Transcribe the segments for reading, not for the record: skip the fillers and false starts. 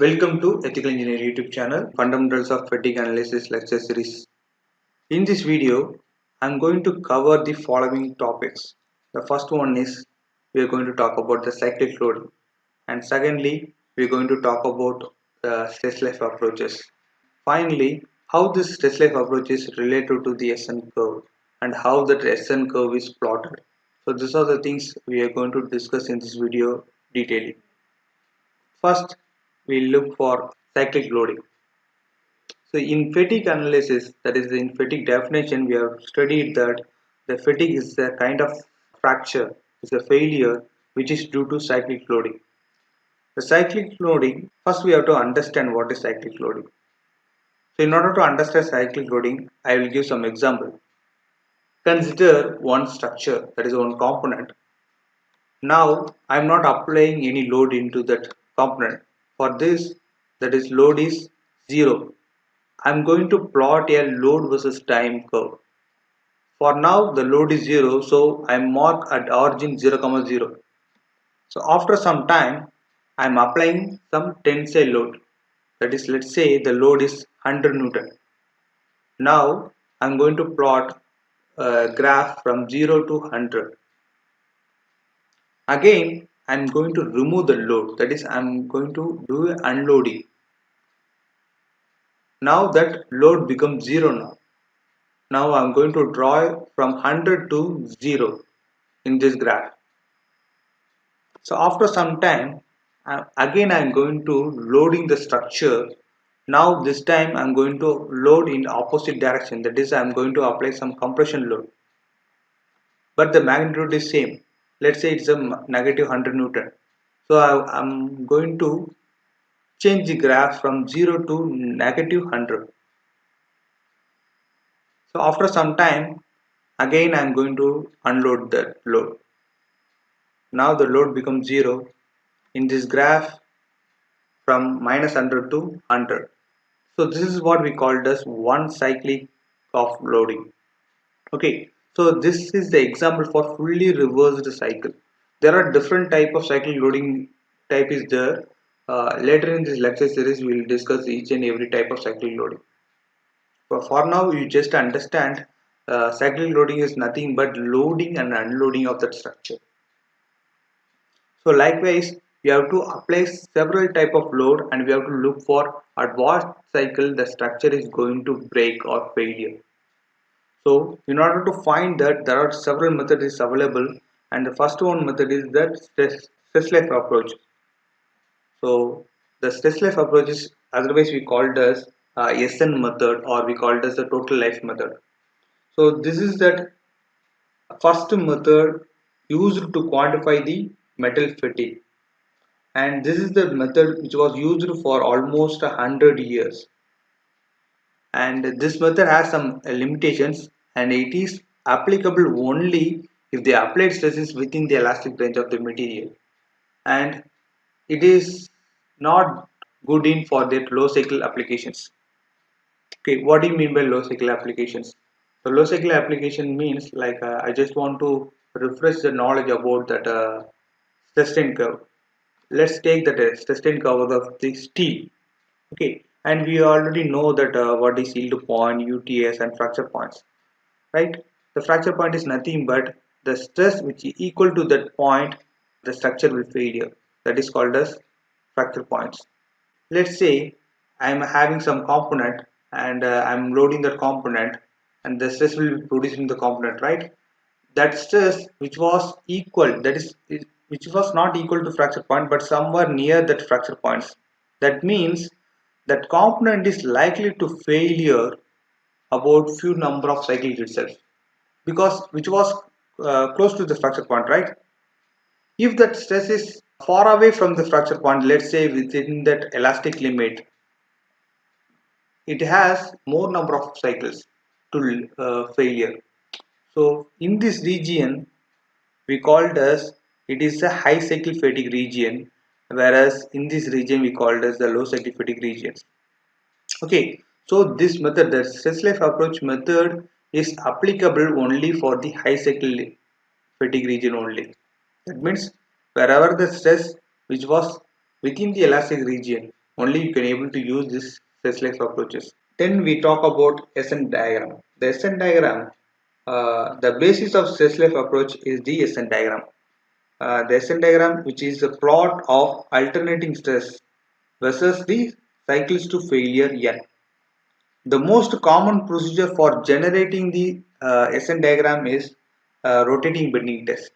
Welcome to Ethical Engineering YouTube channel, Fundamentals of Fatigue Analysis lecture series. In this video, I am going to cover the following topics. The first one is we are going to talk about the cyclic loading, and secondly, we are going to talk about the stress life approaches. Finally, how this stress life approach is related to the SN curve and how that SN curve is plotted. So these are the things we are going to discuss in this video detailing. First, we look for cyclic loading. So in fatigue analysis, that is in fatigue definition, we have studied that the fatigue is a kind of fracture, is a failure which is due to cyclic loading. The cyclic loading, first we have to understand what is cyclic loading. So in order to understand cyclic loading, I will give some example. Consider one structure, that is one component. Now I am not applying any load into that component. For this, that is load is 0. I am going to plot a load versus time curve. For now the load is 0, so I mark at origin 0, 0. So after some time I am applying some tensile load, that is, let's say the load is 100 Newton. Now I am going to plot a graph from 0 to 100. Again I am going to remove the load, that is I am going to do unloading. Now that load becomes 0 now. Now I am going to draw from 100 to 0 in this graph. So after some time, again I am going to loading the structure. Now this time I am going to load in opposite direction, that is I am going to apply some compression load. But the magnitude is same. Let's say it's a negative 100 Newton. So I am going to change the graph from 0 to negative 100. So after some time, again I am going to unload that load. Now the load becomes 0 in this graph from minus 100 to 100. So this is what we called as one cyclic of loading. Okay, so this is the example for fully reversed cycle. There are different type of cyclic loading type is there. Later in this lecture series we will discuss each and every type of cyclic loading. But for now you just understand cyclic loading is nothing but loading and unloading of that structure. So likewise, we have to apply several type of load and we have to look for at what cycle the structure is going to break or failure. So in order to find that, there are several methods available, and the first one method is that stress life approach. So the stress life approach is otherwise we called as SN method, or we called as the total life method. So this is that first method used to quantify the metal fatigue, and this is the method which was used for almost 100 years, and this method has some limitations, and it is applicable only if the applied stress is within the elastic range of the material, and it is not good in for the low cycle applications. Okay, what do you mean by low cycle applications? The low cycle application means like I just want to refresh the knowledge about that stress strain curve. Let's take that stress strain curve of the steel. Okay, and we already know that what is yield point, UTS, and fracture points, right? The fracture point is nothing but the stress which is equal to that point, the structure will failure. That is called as fracture points. Let's say I am having some component and I am loading that component, and the stress will be produced in the component, right? That stress which was equal, that is which was not equal to fracture point but somewhere near that fracture points, that means that component is likely to failure about few number of cycles itself, because which was close to the fracture point, right? If that stress is far away from the fracture point, let's say within that elastic limit, it has more number of cycles to failure. So in this region we called as it is a high cycle fatigue region, whereas in this region we called as the low cycle fatigue region. Okay, so this method, the stress life approach method, is applicable only for the high cycle fatigue region only. That means wherever the stress which was within the elastic region, only you can able to use this stressless approaches. Then we talk about SN diagram. The SN diagram, the basis of stressless approach is the SN diagram. The SN diagram, which is the plot of alternating stress versus the cycles to failure n. The most common procedure for generating the SN diagram is rotating bending test.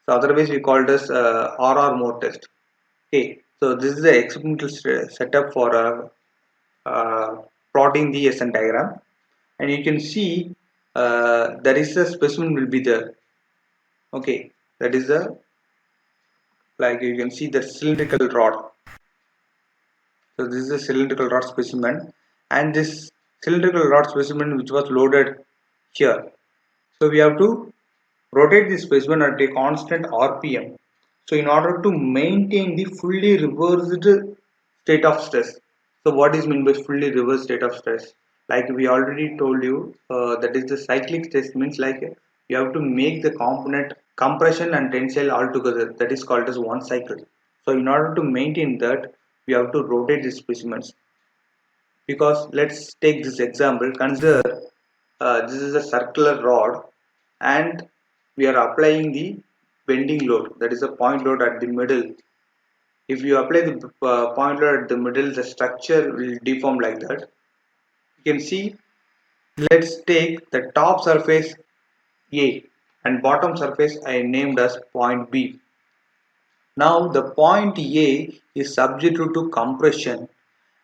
So otherwise we call this RR mode test. Okay, so this is the experimental setup for plotting the SN diagram, and you can see there is a specimen will be there. Okay, that is the, like you can see the cylindrical rod. So this is a cylindrical rod specimen, and this cylindrical rod specimen which was loaded here. So we have to rotate this specimen at a constant RPM. So in order to maintain the fully reversed state of stress. So what is meant by fully reversed state of stress? Like we already told you, that is the cyclic stress means like you have to make the component compression and tensile all together. That is called as one cycle. So in order to maintain that, we have to rotate the specimens. Because let's take this example. Consider this is a circular rod, and we are applying the bending load, that is a point load at the middle. If you apply the point load at the middle, the structure will deform like that. You can see, let's take the top surface A and bottom surface I named as point B. Now the point A is subject to compression,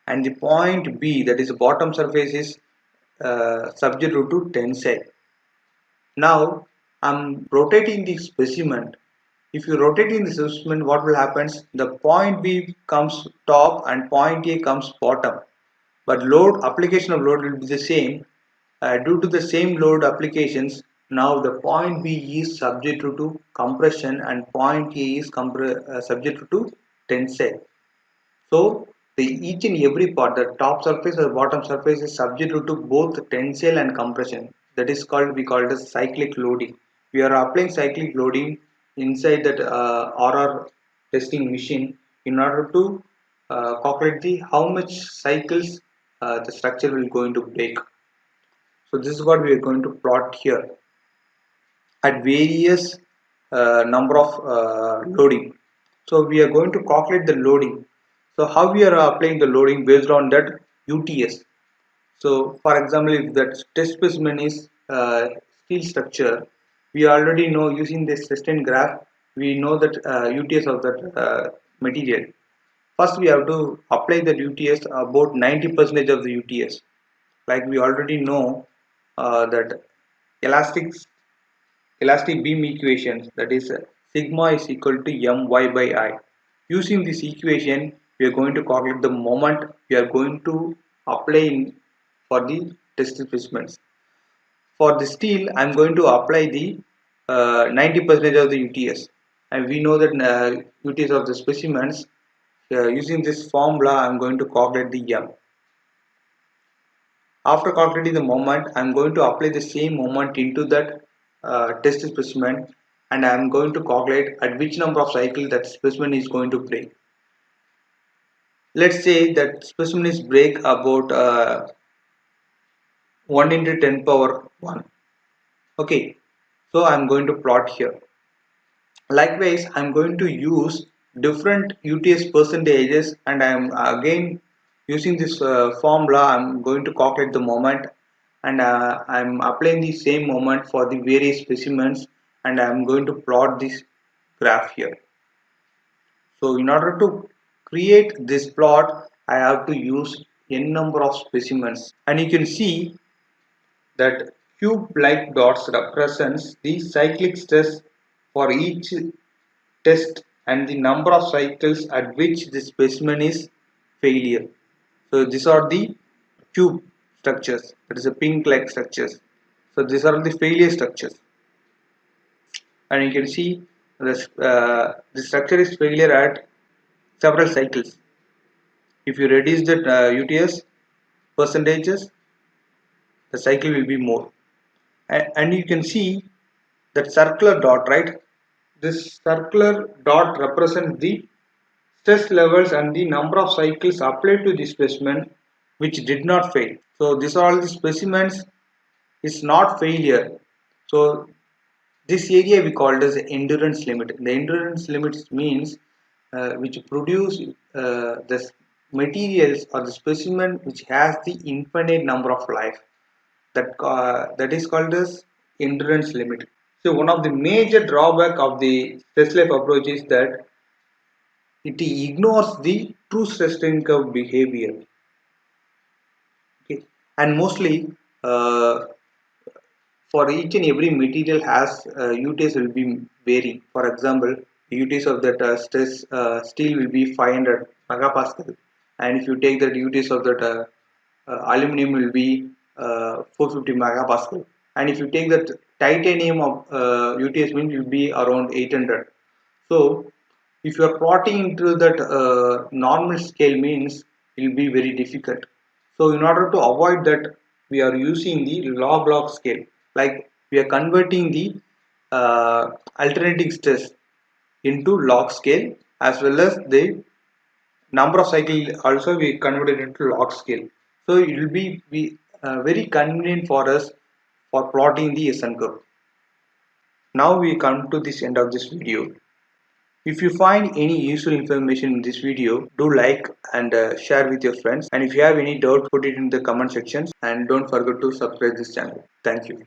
and the point B, that is the bottom surface, is subject to tensile. Now I'm rotating the specimen. If you rotating the specimen, what will happen? The point B comes top and point A comes bottom. But load application of load will be the same. Due to the same load applications, now the point B is subject to compression and point A is subject to tensile. So the each and every part, the top surface or bottom surface, is subject to both tensile and compression. That is called, we call it as cyclic loading. We are applying cyclic loading inside that RR testing machine in order to calculate the how much cycles the structure will going to break. So this is what we are going to plot here at various number of loading. So we are going to calculate the loading. So how we are applying the loading based on that UTS. So for example, if that test specimen is steel structure, we already know using this sustain graph, we know that UTS of that material. First we have to apply the UTS about 90% of the UTS. Like we already know that elastic elastic beam equations, that is sigma is equal to my by I. Using this equation, we are going to calculate the moment we are going to apply for the test specimens. For the steel, I am going to apply the 90% of the UTS, and we know that UTS of the specimens, using this formula I am going to calculate the M. After calculating the moment, I am going to apply the same moment into that test specimen, and I am going to calculate at which number of cycles that specimen is going to break. Let's say that specimen is break about 1 into 10 power 1. Okay, so I am going to plot here. Likewise, I am going to use different UTS percentages, and I am again using this formula. I am going to calculate the moment, and I am applying the same moment for the various specimens, and I am going to plot this graph here. So in order to create this plot, I have to use n number of specimens, and you can see that cube-like dots represents the cyclic stress for each test and the number of cycles at which the specimen is failure. So these are the cube structures, that is a pink-like structures. So these are the failure structures, and you can see this the structure is failure at several cycles. If you reduce the UTS percentages, the cycle will be more. And you can see that circular dot, right? This circular dot represents the stress levels and the number of cycles applied to the specimen which did not fail. So these are all the specimens is not failure. So this area we called as the endurance limit. The endurance limit means which produce the materials or the specimen which has the infinite number of life. That is called as endurance limit. So one of the major drawback of the stress life approach is that it ignores the true stress strain curve behavior. Okay, and mostly uh, for each and every material has UTS will be vary. For example, UTS of that stress steel will be 500 megapascal, and if you take that UTS of that aluminum will be 450 megapascal, and if you take that titanium of UTS means will be around 800. So if you are plotting into that normal scale means it will be very difficult. So in order to avoid that, we are using the log scale. Like we are converting the alternating stress into log scale, as well as the number of cycle also we converted into log scale. So it will be very convenient for us for plotting the SN curve. Now we come to this end of this video. If you find any useful information in this video, do like and share with your friends. And if you have any doubt, put it in the comment sections, and don't forget to subscribe this channel. Thank you.